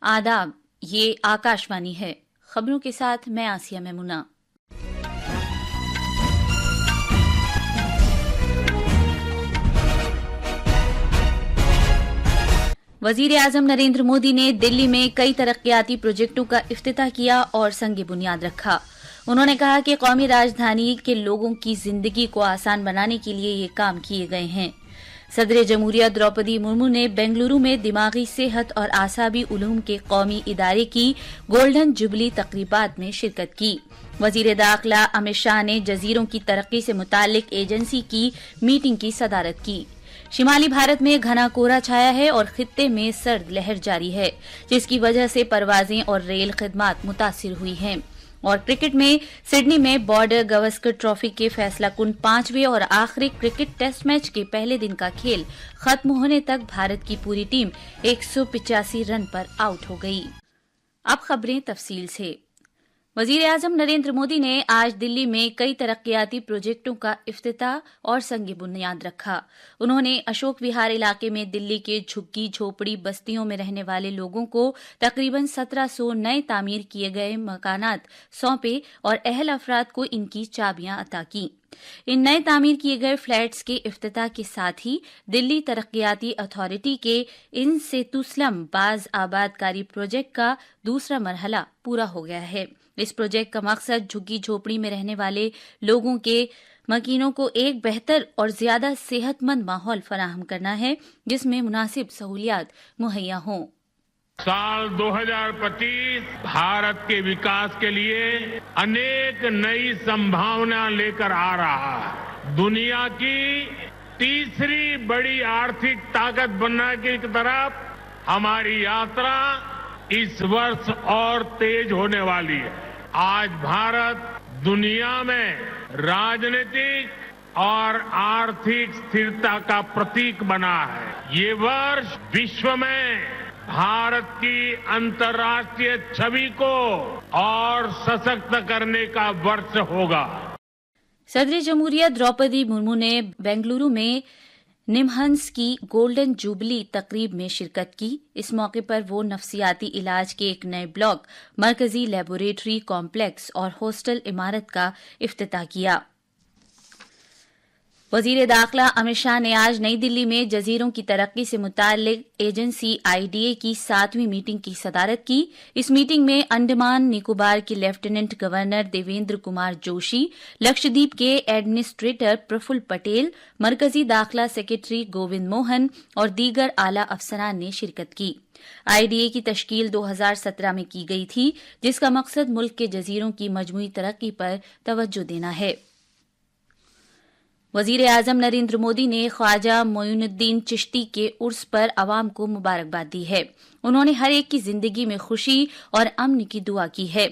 आदाब, ये आकाशवाणी है। खबरों के साथ मैं आसिया मेमुना। वजीर आजम नरेंद्र मोदी ने दिल्ली में कई तरक्याती प्रोजेक्टों का इफ्तिताह किया और संग बुनियाद रखा। उन्होंने कहा कि कौमी राजधानी के लोगों की जिंदगी को आसान बनाने के लिए ये काम किए गए हैं। सदर जमहूरिया द्रौपदी मुर्मू ने बेंगलुरु में दिमागी सेहत और आसाबी उलूम के कौमी इदारे की गोल्डन जुबली तकरीबात में शिरकत की। वजीर दाखिला अमित शाह ने जजीरों की तरक्की से मुताल्लिक एजेंसी की मीटिंग की सदारत की। शिमाली भारत में घना कोहरा छाया है और खित्ते में सर्द लहर जारी है, जिसकी वजह से परवाजें और रेल खिदमात मुतासिर हुई हैं। और क्रिकेट में सिडनी में बॉर्डर गवस्कर ट्रॉफी के फैसलाकुन 5वें और आखिरी क्रिकेट टेस्ट मैच के पहले दिन का खेल खत्म होने तक भारत की पूरी टीम 185 रन पर आउट हो गई। अब खबरें तफसील से। वजीर आजम नरेंद्र मोदी ने आज दिल्ली में कई तरक्याती प्रोजेक्टों का इफ्तिताह और संग बुनियाद रखा। उन्होंने अशोक विहार इलाके में दिल्ली के झुग्गी झोपड़ी बस्तियों में रहने वाले लोगों को तकरीबन 1700 नए तामीर किए गए मकानात सौंपे और अहल अफराद को इनकी चाबियां अता की। इन नए तामीर किए गए फ्लैट्स के इफ्तिताह के साथ ही दिल्ली तरक्याती अथॉरिटी के इन सेतु स्लम बाज आबादकारी प्रोजेक्ट का दूसरा मरहला पूरा हो गया है। इस प्रोजेक्ट का मकसद झुग्गी झोपड़ी में रहने वाले लोगों के मकीनों को एक बेहतर और ज्यादा सेहतमंद माहौल फराहम करना है, जिसमें मुनासिब सहूलियात मुहैया हों। साल 2025 भारत के विकास के लिए अनेक नई संभावना लेकर आ रहा है। दुनिया की तीसरी बड़ी आर्थिक ताकत बनने की तरफ हमारी यात्रा इस वर्ष और तेज होने वाली है। आज भारत दुनिया में राजनीतिक और आर्थिक स्थिरता का प्रतीक बना है। ये वर्ष विश्व में भारत की अंतर्राष्ट्रीय छवि को और सशक्त करने का वर्ष होगा। सदर जमहूरिया द्रौपदी मुर्मू ने बेंगलुरु में निमहंस की गोल्डन जुबली तकरीब में शिरकत की। इस मौके पर वो नफसियाती इलाज के एक नए ब्लॉक, मरकजी लेबोरेटरी कॉम्प्लेक्स और हॉस्टल इमारत का इफ्तिताह किया। वजीर दाखिला अमित शाह ने आज नई दिल्ली में जजीरों की तरक्की से मुताल्लिक एजेंसी IDA की 7वीं मीटिंग की सदारत की। इस मीटिंग में अंडमान निकोबार के लेफ्टिनेंट गवर्नर देवेंद्र कुमार जोशी, लक्षद्वीप के एडमिनिस्ट्रेटर प्रफुल्ल पटेल, मरकजी दाखिला सेक्रेटरी गोविंद मोहन और दीगर आला अफसरान ने शिरकत की। IDA की तश्कील 2017 में की गई थी, जिसका मकसद मुल्क के जजीरों की मजमूई तरक्की पर तवज्जो देना है। वजीर आजम नरेंद्र मोदी ने ख्वाजा मोइनुद्दीन चिश्ती के उर्स पर अवाम को मुबारकबाद दी है। उन्होंने हर एक की जिंदगी में खुशी और अमन की दुआ की है।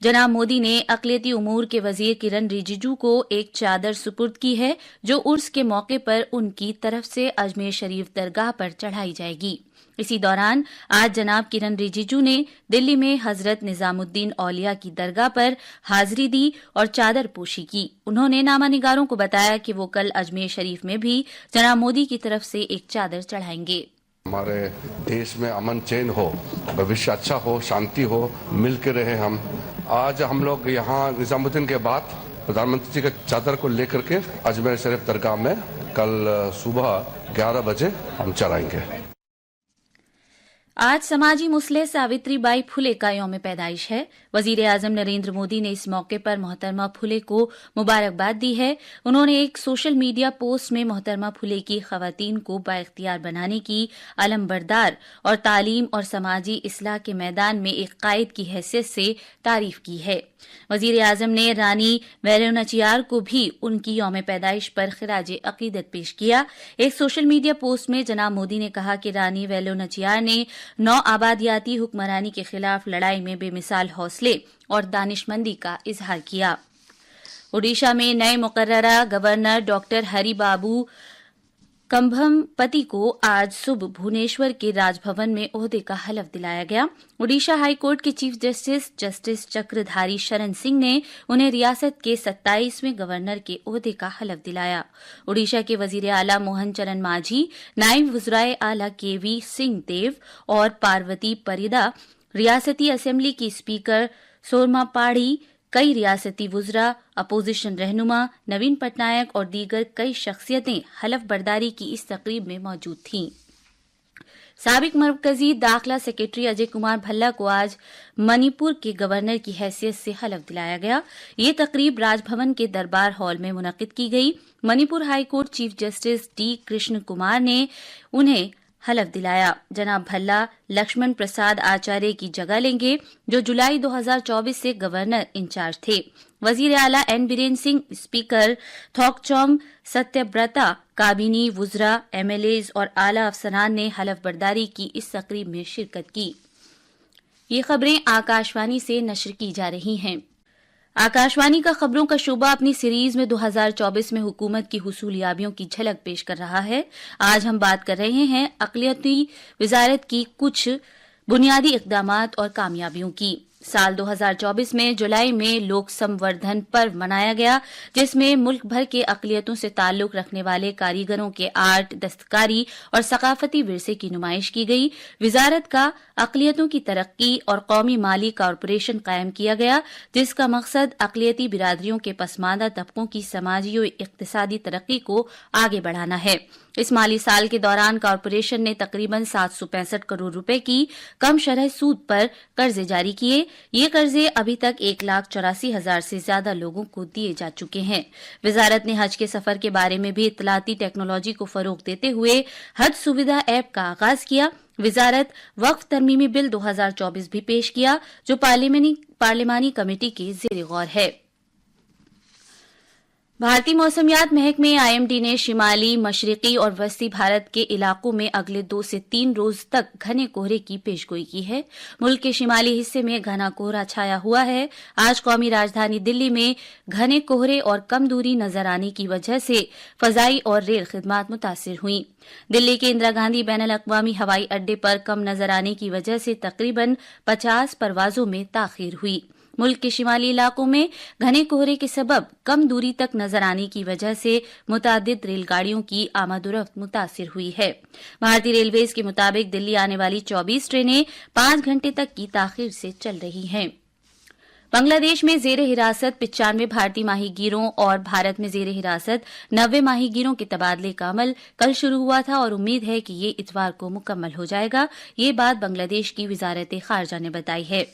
जनाब मोदी ने अक़लियती उमूर के वजीर किरण रिजिजू को एक चादर सुपुर्द की है, जो उर्स के मौके पर उनकी तरफ से अजमेर शरीफ दरगाह पर चढ़ाई जाएगी। इसी दौरान आज जनाब किरण रिजिजू ने दिल्ली में हजरत निजामुद्दीन औलिया की दरगाह पर हाजिरी दी और चादर पोशी की। उन्होंने नामानिगारों को बताया कि वो कल अजमेर शरीफ में भी जनाब मोदी की तरफ से एक चादर चढ़ाएंगे। हमारे देश में अमन चैन हो, भविष्य अच्छा हो, शांति हो, मिल के रहे हम। आज हम लोग यहाँ निजामुद्दीन के बाद प्रधानमंत्री जी के चादर को लेकर के अजमेर शरीफ दरगाह में कल सुबह 11 बजे हम चढ़ाएंगे। आज समाजी मुसलिह सावित्रीबाई फुले का यौम पैदाइश है। वजीर आजम नरेंद्र मोदी ने इस मौके पर मोहतरमा फुले को मुबारकबाद दी है। उन्होंने एक सोशल मीडिया पोस्ट में मोहतरमा फुले की खवातीन को बाइख्तियार बनाने की, अलमबरदार और तालीम और समाजी इस्लाह के मैदान में एक कायद की हैसियत से तारीफ की है। वजीर आजम ने रानी वेलो नाचियार को भी उनकी यौम पैदाइश पर खिराज अकीदत पेश किया। एक सोशल मीडिया पोस्ट में जनाब मोदी ने कहा कि रानी वेलो नाचियार ने नौ आबादियाती हुक्मरानी के खिलाफ लड़ाई में बेमिसाल हौसले और दानिशमंदी का इजहार किया। ओडिशा में नए मुकर्ररा गवर्नर डॉक्टर हरिबाबू कंभमपति को आज सुबह भुवनेश्वर के राजभवन में ओहदे का हलफ दिलाया गया। ओडिशा हाईकोर्ट के चीफ जस्टिस चक्रधारी शरण सिंह ने उन्हें रियासत के 27वें गवर्नर के ओहदे का हलफ दिलाया। ओडिशा के वजीर आला मोहन चरण मांझी, नायब वज़ीर आला केवी सिंह देव और पार्वती परिदा, रियासती असेंबली की स्पीकर सोरमा पाढ़ी, कई रियासती वुज़रा, अपोजिशन रहनुमा, नवीन पटनायक और दीगर कई शख्सियतें हलफ बर्दारी की इस तकरीब में मौजूद थीं। साबिक मरकजी दाखिला सेक्रेटरी अजय कुमार भल्ला को आज मणिपुर के गवर्नर की हैसियत से हलफ दिलाया गया। ये तकरीब राजभवन के दरबार हॉल में मुनक्किद की गई। Manipur high court chief justice D Krishna Kumar ने उन्हें हलफ दिलाया। जनाब भल्ला लक्ष्मण प्रसाद आचार्य की जगह लेंगे, जो जुलाई 2024 से गवर्नर इंचार्ज थे। वजीर आला N Biren Singh, speaker थॉकचौम सत्यव्रता, काबीनी वुज़रा, MLAs और आला अफसरान ने हलफ बर्दारी की इस तकरीब में शिरकत की। ये खबरें आकाशवाणी से नश्र की जा रही हैं। आकाशवाणी का खबरों का शोबा अपनी सीरीज में 2024 में हुकूमत की हुसूलियाबियों की झलक पेश कर रहा है। आज हम बात कर रहे हैं अक़लियती वज़ारत की कुछ बुनियादी इक़दामात और कामयाबियों की। साल 2024 में जुलाई में लोक संवर्धन पर्व मनाया गया, जिसमें मुल्क भर के अक़लियतों से ताल्लुक रखने वाले कारीगरों के आर्ट, दस्तकारी और सकाफती विरसे की नुमाइश की गई। वज़ारत का अक़लियतों की तरक्की और कौमी माली कॉरपोरेशन कायम किया गया, जिसका मकसद अक़लियती बिरादरियों के पसमानदा तबकों की समाजी और इक़्तिसादी तरक्की को आगे बढ़ाना है। इस माली साल के दौरान कॉरपोरेशन ने तकरीबन 765 करोड़ रुपए की कम शरह सूद पर कर्जे जारी किए। ये कर्जे अभी तक 1,84,000 से ज्यादा लोगों को दिए जा चुके हैं। वजारत ने हज के सफर के बारे में भी इत्तलाती टेक्नोलॉजी को फरोग देते हुए हज सुविधा ऐप का आगाज किया। वजारत वक्फ तरमीमी बिल 2024 भी पेश किया, जो पार्लिमानी कमेटी के ज़ेर गौर है। भारतीय मौसमियात महकमे आईएमडी ने शिमाली, मशरिकी और वस्ती भारत के इलाकों में अगले 2 से 3 रोज तक घने कोहरे की पेशगोई की है। मुल्क के शिमाली हिस्से में घना कोहरा छाया हुआ है। आज कौमी राजधानी दिल्ली में घने कोहरे और कम दूरी नजर आने की वजह से फजाई और रेल खिदमात मुतासिर हुई। दिल्ली के इंदिरा गांधी बैनुल अक़वामी हवाई अड्डे पर कम नजर आने की वजह से तकरीबन 50 परवाजों में ताखीर हुई। मुल्क के शिमाली इलाकों में घने कोहरे के सबब कम दूरी तक नजर आने की वजह से मुतादिद रेलगाड़ियों की आमदोरफ्त मुतासिर हुई है। भारतीय रेलवेज के मुताबिक दिल्ली आने वाली 24 ट्रेनें 5 घंटे तक की ताखीर से चल रही हैं। बांग्लादेश में जेर हिरासत 95 भारतीय माहीगीरों और भारत में जेर हिरासत 90 माहीगीरों के तबादले का अमल कल शुरू हुआ था और उम्मीद है कि ये इतवार को मुकम्मल हो जाएगा। ये बात बांग्लादेश की वजारत खारजा ने बताई है।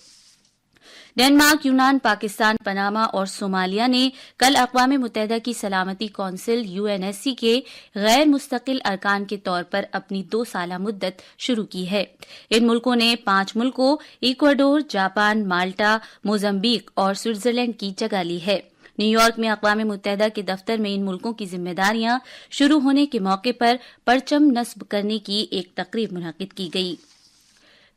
डेनमार्क, यूनान, पाकिस्तान, पनामा और सोमालिया ने कल अक़वाम मुत्तहिदा की सलामती कौंसिल यूएनएससी के गैर मुस्तकिल अरकान के तौर पर अपनी 2 साला मुद्दत शुरू की है। इन मुल्कों ने 5 मुल्कों इक्वाडोर, जापान, माल्टा, मोजम्बिक और स्विट्जरलैंड की जगह ली है। न्यूयॉर्क में अक़वाम मुत्तहिदा के दफ्तर में इन मुल्कों की जिम्मेदारियां शुरू होने के मौके पर परचम नस्ब करने की एक तकरीब मुनक़िद की गई।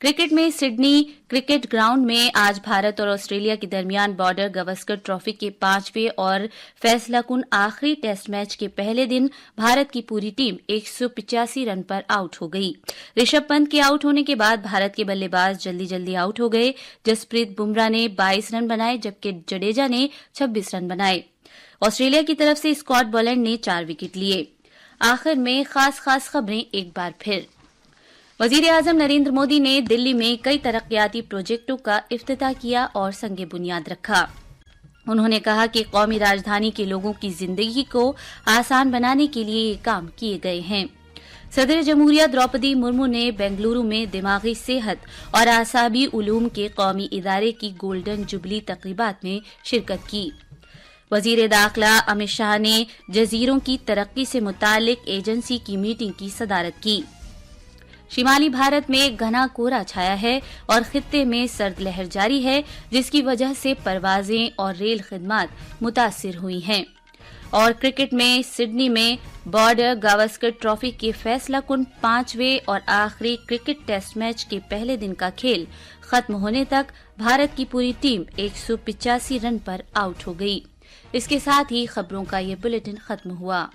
क्रिकेट में सिडनी क्रिकेट ग्राउंड में आज भारत और ऑस्ट्रेलिया के दरमियान बॉर्डर गावस्कर ट्रॉफी के 5वें और फैसलाकुन आखिरी टेस्ट मैच के पहले दिन भारत की पूरी टीम 185 रन पर आउट हो गई। ऋषभ पंत के आउट होने के बाद भारत के बल्लेबाज जल्दी आउट हो गए। जसप्रीत बुमराह ने 22 रन बनाए, जबकि जडेजा ने 26 रन बनाए। ऑस्ट्रेलिया की तरफ से स्कॉट बोलैंड ने 4 विकेट लिए। आखिर में खास खबरें एक बार फिर। वजीर आजम नरेंद्र मोदी ने दिल्ली में कई तरक्याती प्रोजेक्टों का इफ्तिताह किया और संगे बुनियाद रखा। उन्होंने कहा कि कौमी राजधानी के लोगों की जिंदगी को आसान बनाने के लिए ये काम किए गए हैं। सदर जमहूरिया द्रौपदी मुर्मू ने बेंगलुरु में दिमागी सेहत और आसाबी उलूम के कौमी इदारे की गोल्डन जुबली तकरीबात में शिरकत की। वजीर दाखिला अमित शाह ने जजीरों की तरक्की से मुतालिक एजेंसी की मीटिंग की सदारत की। शिमाली भारत में घना कोहरा छाया है और खित्ते में सर्द लहर जारी है, जिसकी वजह से परवाजें और रेल खिदमात मुतासिर हुई हैं। और क्रिकेट में सिडनी में बॉर्डर गावस्कर ट्रॉफी के फैसलाकुन 5वें और आखिरी क्रिकेट टेस्ट मैच के पहले दिन का खेल खत्म होने तक भारत की पूरी टीम 185 रन पर आउट हो गई। इसके साथ ही खबरों का ये बुलेटिन खत्म हुआ।